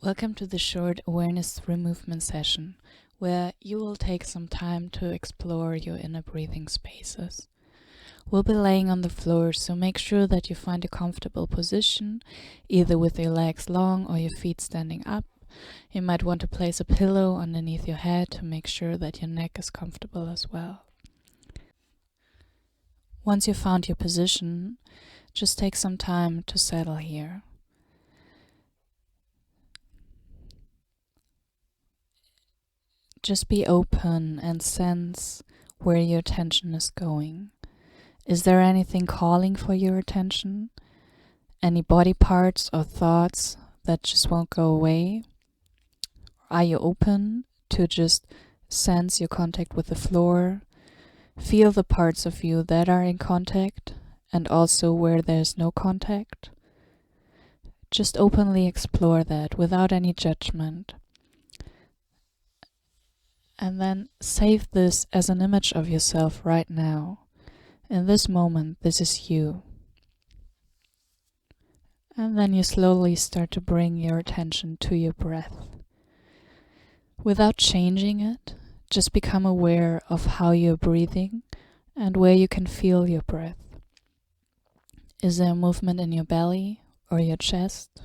Welcome to the short Awareness Throught Movement session, where you will take some time to explore your inner breathing spaces. We'll be laying on the floor, so make sure that you find a comfortable position, either with your legs long or your feet standing up. You might want to place a pillow underneath your head to make sure that your neck is comfortable as well. Once you've found your position, just take some time to settle here. Just be open and sense where your attention is going. Is there anything calling for your attention? Any body parts or thoughts that just won't go away? Are you open to just sense your contact with the floor? Feel the parts of you that are in contact and also where there's no contact. Just openly explore that without any judgment. And then save this as an image of yourself right now. In this moment, this is you. And then you slowly start to bring your attention to your breath. Without changing it, just become aware of how you're breathing and where you can feel your breath. Is there a movement in your belly or your chest?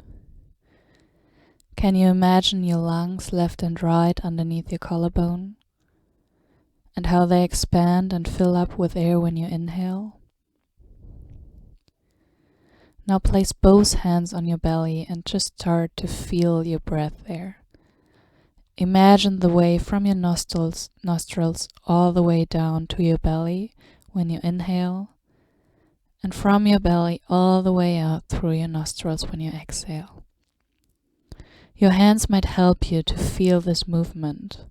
Can you imagine your lungs left and right underneath your collarbone? And how they expand and fill up with air when you inhale? Now place both hands on your belly and just start to feel your breath there. Imagine the way from your nostrils all the way down to your belly when you inhale, and from your belly all the way out through your nostrils when you exhale. Your hands might help you to feel this movement,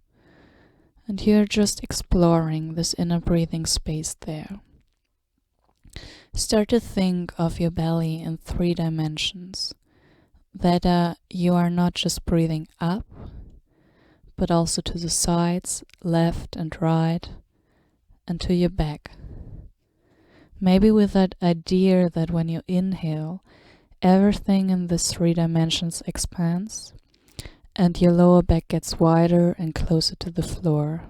and you're just exploring this inner breathing space there. Start to think of your belly in 3 dimensions, that you are not just breathing up, but also to the sides, left and right, and to your back. Maybe with that idea that when you inhale, everything in these 3 dimensions expands, and your lower back gets wider and closer to the floor.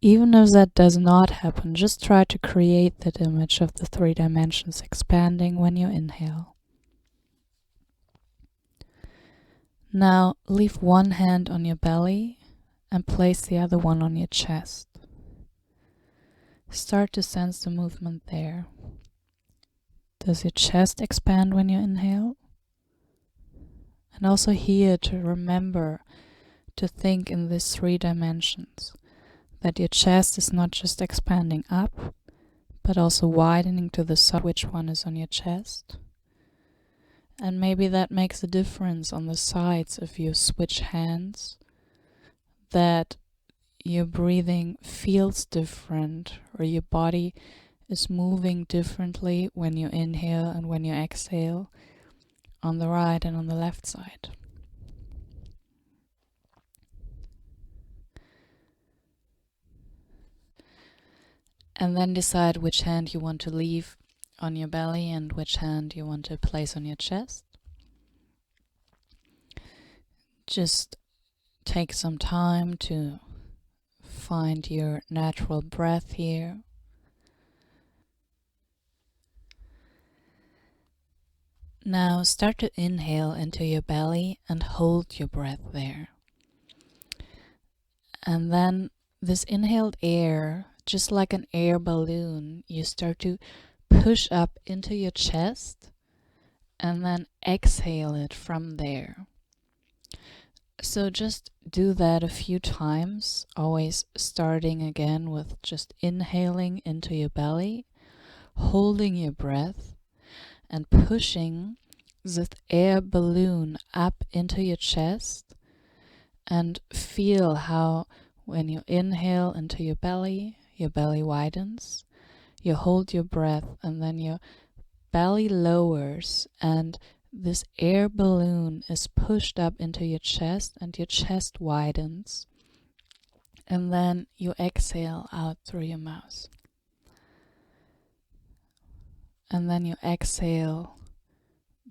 Even if that does not happen, just try to create that image of the 3 dimensions expanding when you inhale. Now leave one hand on your belly and place the other one on your chest. Start to sense the movement there. Does your chest expand when you inhale? And also here to remember to think in these 3 dimensions, that your chest is not just expanding up, but also widening to the side. Which one is on your chest? And maybe that makes a difference on the sides if you switch hands, that your breathing feels different or your body is moving differently when you inhale and when you exhale on the right and on the left side. And then decide which hand you want to leave on your belly and which hand you want to place on your chest. Just take some time to find your natural breath here. Now start to inhale into your belly and hold your breath there. And then this inhaled air, just like an air balloon, you start to push up into your chest and then exhale it from there. So just do that a few times, always starting again with just inhaling into your belly, holding your breath, and pushing this air balloon up into your chest, and feel how when you inhale into your belly widens, you hold your breath and then your belly lowers and this air balloon is pushed up into your chest and your chest widens, and then you exhale out through your mouth. And then you exhale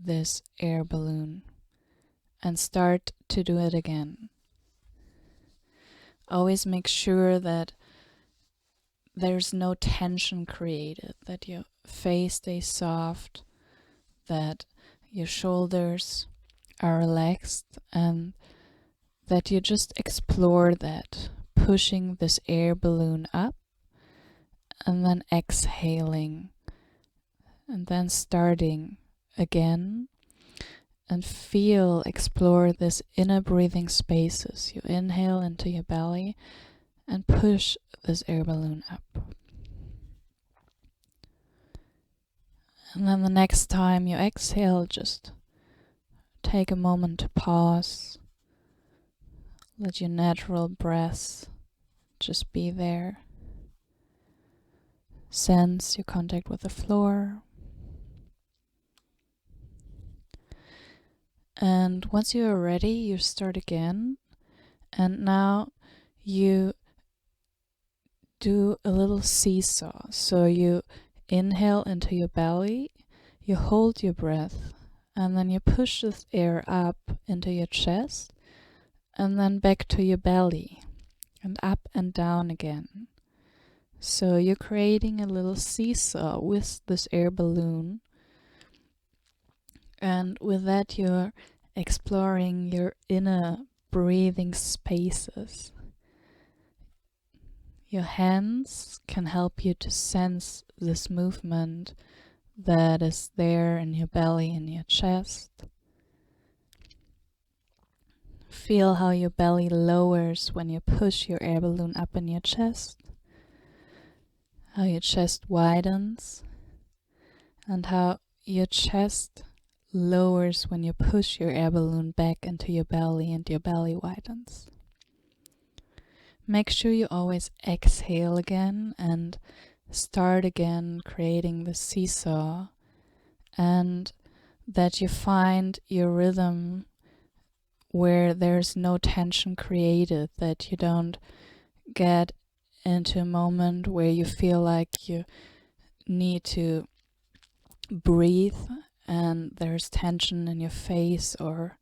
this air balloon and start to do it again. Always make sure that there's no tension created, that your face stays soft, that your shoulders are relaxed, and that you just explore that, pushing this air balloon up and then exhaling and then starting again, and explore this inner breathing spaces. You inhale into your belly and push this air balloon up. And then the next time you exhale, just take a moment to pause. Let your natural breath just be there. Sense your contact with the floor. And once you are ready, you start again. And now you do a little seesaw. So you inhale into your belly, you hold your breath, and then you push this air up into your chest, and then back to your belly, and up and down again. So you're creating a little seesaw with this air balloon, and with that you're exploring your inner breathing spaces. Your hands can help you to sense this movement that is there in your belly and your chest. Feel how your belly lowers when you push your air balloon up in your chest, how your chest widens, and how your chest lowers when you push your air balloon back into your belly and your belly widens. Make sure you always exhale again and start again creating the seesaw, and that you find your rhythm where there's no tension created, that you don't get into a moment where you feel like you need to breathe and there's tension in your face or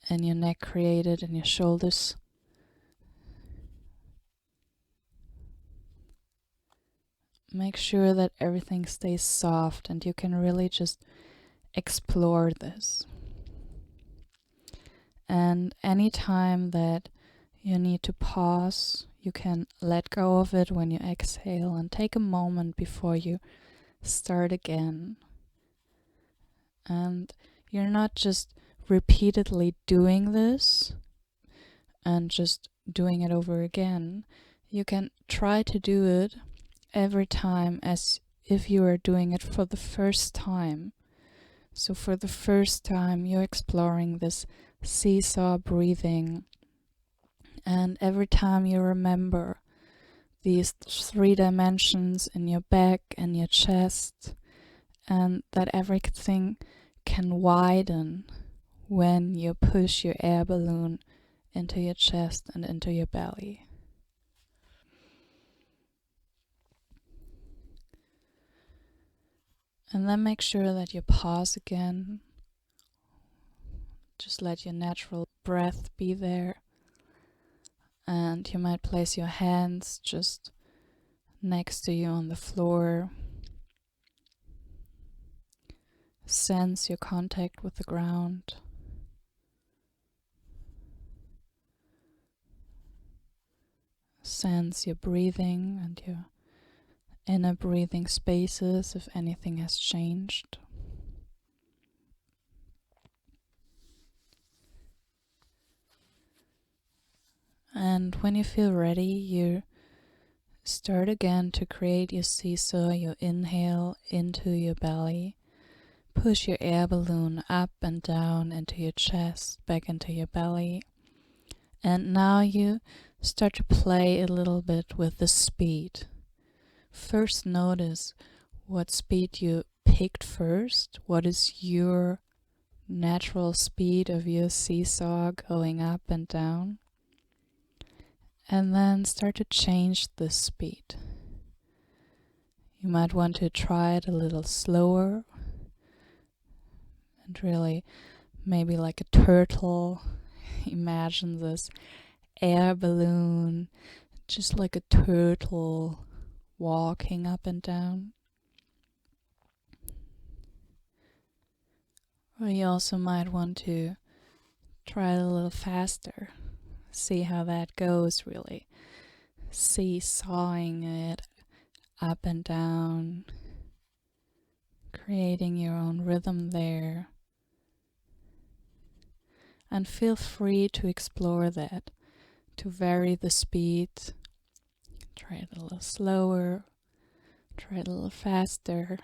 in your neck created, in your shoulders. Make sure that everything stays soft and you can really just explore this. And anytime that you need to pause, you can let go of it when you exhale and take a moment before you start again. And you're not just repeatedly doing this and just doing it over again. You can try to do it every time as if you are doing it for the first time. So for the first time you're exploring this seesaw breathing, and every time you remember these 3 dimensions in your back and your chest, and that everything can widen when you push your air balloon into your chest and into your belly. And then make sure that you pause again. Just let your natural breath be there. And you might place your hands just next to you on the floor. Sense your contact with the ground. Sense your breathing and your inner breathing spaces if anything has changed. And when you feel ready, you start again to create your seesaw. You inhale into your belly, push your air balloon up and down into your chest, back into your belly. And now you start to play a little bit with the speed. First notice what speed you picked first. What is your natural speed of your seesaw going up and down? And then start to change the speed. You might want to try it a little slower and really maybe like a turtle. Imagine this air balloon, just like a turtle walking up and down. Or you also might want to try it a little faster. See how that goes, really. Seesawing it up and down, creating your own rhythm there. And feel free to explore that, to vary the speed. Try it a little slower, try it a little faster.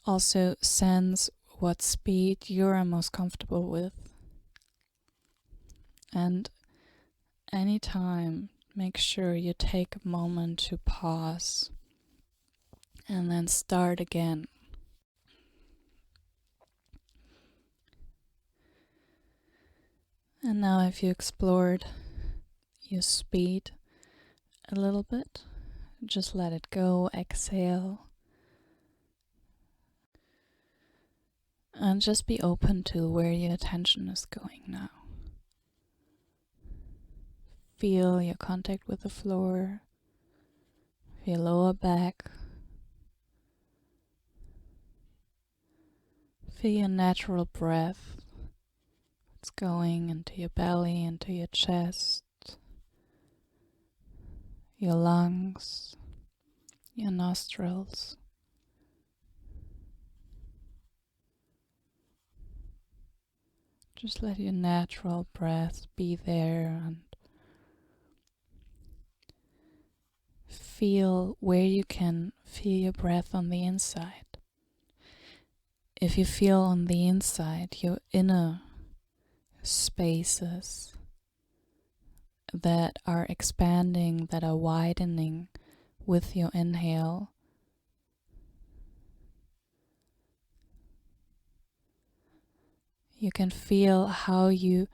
Also sense what speed you're most comfortable with. And anytime, make sure you take a moment to pause and then start again. And now if you explored your speed a little bit, just let it go, exhale. And just be open to where your attention is going now. Feel your contact with the floor, your lower back. Feel your natural breath. It's going into your belly, into your chest, your lungs, your nostrils. Just let your natural breath be there and feel where you can feel your breath on the inside. If you feel on the inside your inner spaces that are expanding, that are widening with your inhale, you can feel how you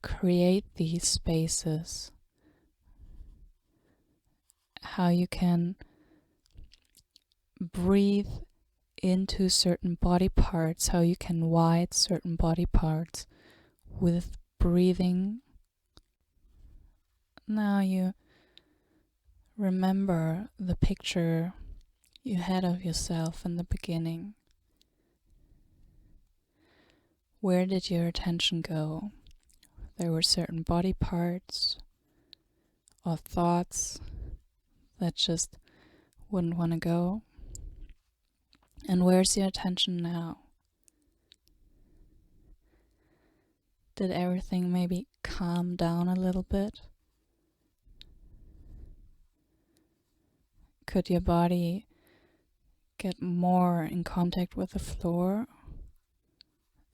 create these spaces, how you can breathe into certain body parts, how you can widen certain body parts with breathing. Now you remember the picture you had of yourself in the beginning. Where did your attention go? There were certain body parts or thoughts that just wouldn't want to go. And where's your attention now? Did everything maybe calm down a little bit? Could your body get more in contact with the floor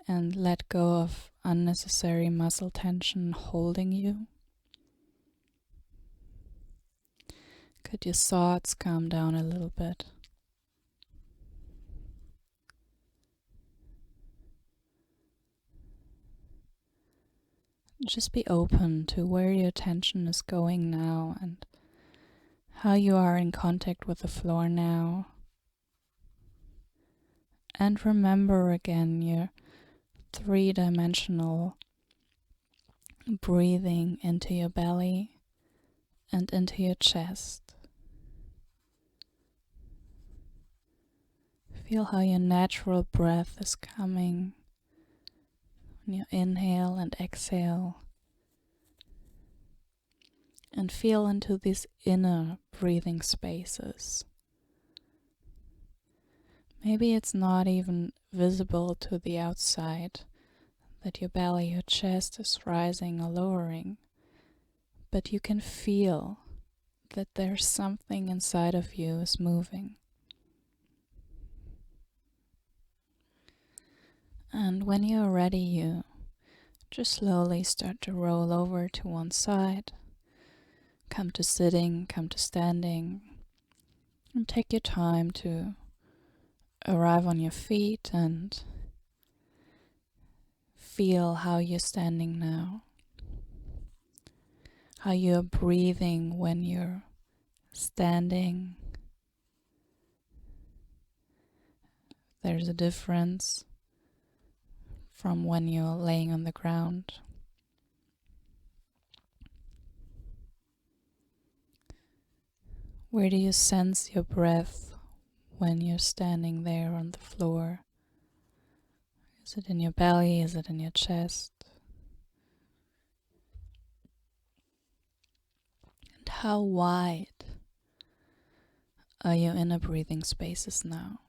and let go of unnecessary muscle tension holding you? Could your thoughts calm down a little bit? Just be open to where your attention is going now and how you are in contact with the floor now. And remember again your three-dimensional breathing into your belly and into your chest. Feel how your natural breath is coming when you inhale and exhale. And feel into these inner breathing spaces. Maybe it's not even visible to the outside that your belly, your chest is rising or lowering, but you can feel that there's something inside of you is moving. And when you're ready, you just slowly start to roll over to one side. Come to sitting, come to standing, and take your time to arrive on your feet and feel how you're standing now, how you're breathing when you're standing. There's a difference. from when you're laying on the ground. Where do you sense your breath when you're standing there on the floor? Is it in your belly? Is it in your chest? And how wide are your inner breathing spaces now?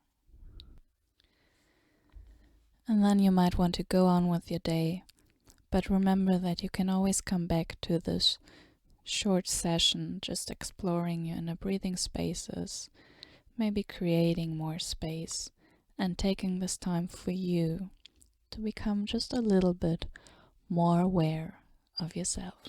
And then you might want to go on with your day, but remember that you can always come back to this short session, just exploring your inner breathing spaces, maybe creating more space, and taking this time for you to become just a little bit more aware of yourself.